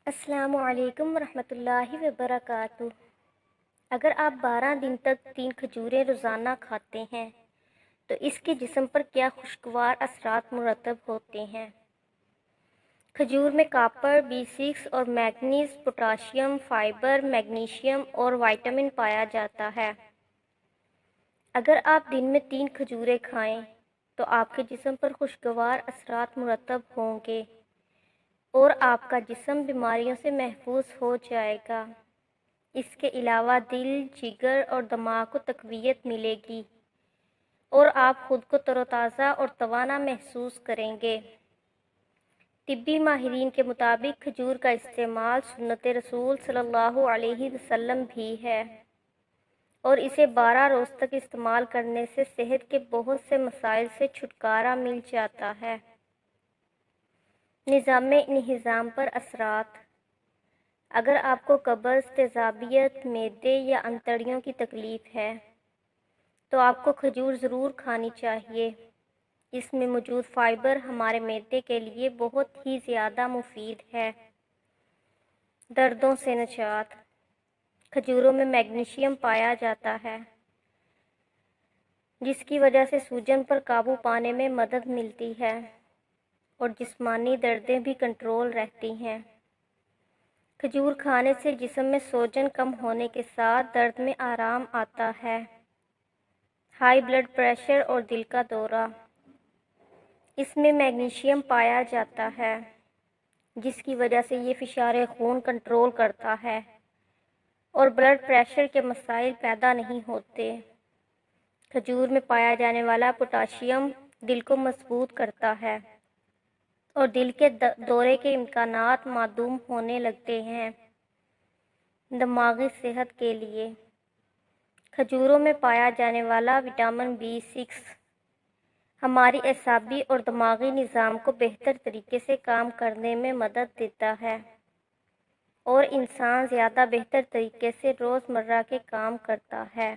السلام علیکم ورحمۃ اللہ وبرکاتہ۔ اگر آپ 12 دن تک 3 کھجوریں روزانہ کھاتے ہیں تو اس کے جسم پر کیا خوشگوار اثرات مرتب ہوتے ہیں۔ کھجور میں کاپر، B6 اور مینگنیز، پوٹاشیم، فائبر، میگنیشیم اور وٹامن پایا جاتا ہے۔ اگر آپ دن میں 3 کھجوریں کھائیں تو آپ کے جسم پر خوشگوار اثرات مرتب ہوں گے اور آپ کا جسم بیماریوں سے محفوظ ہو جائے گا۔ اس کے علاوہ دل، جگر اور دماغ کو تقویت ملے گی اور آپ خود کو تر و تازہ اور توانا محسوس کریں گے۔ طبی ماہرین کے مطابق کھجور کا استعمال سنت رسول صلی اللہ علیہ وسلم بھی ہے اور اسے 12 روز تک استعمال کرنے سے صحت کے بہت سے مسائل سے چھٹکارا مل جاتا ہے۔ نظام انہضام پر اثرات۔ اگر آپ کو قبض، تیزابیت، معدے یا انتڑیوں کی تکلیف ہے تو آپ کو کھجور ضرور کھانی چاہیے۔ اس میں موجود فائبر ہمارے معدے کے لیے بہت ہی زیادہ مفید ہے۔ دردوں سے نجات۔ کھجوروں میں میگنیشیم پایا جاتا ہے جس کی وجہ سے سوجن پر قابو پانے میں مدد ملتی ہے اور جسمانی دردیں بھی کنٹرول رہتی ہیں۔ کھجور کھانے سے جسم میں سوجن کم ہونے کے ساتھ درد میں آرام آتا ہے۔ ہائی بلڈ پریشر اور دل کا دورہ۔ اس میں میگنیشیم پایا جاتا ہے جس کی وجہ سے یہ فشار خون کنٹرول کرتا ہے اور بلڈ پریشر کے مسائل پیدا نہیں ہوتے۔ کھجور میں پایا جانے والا پوٹاشیم دل کو مضبوط کرتا ہے اور دل کے دورے کے امکانات معدوم ہونے لگتے ہیں۔ دماغی صحت کے لیے کھجوروں میں پایا جانے والا وٹامن B6 ہماری اعصابی اور دماغی نظام کو بہتر طریقے سے کام کرنے میں مدد دیتا ہے اور انسان زیادہ بہتر طریقے سے روزمرہ کے کام کرتا ہے۔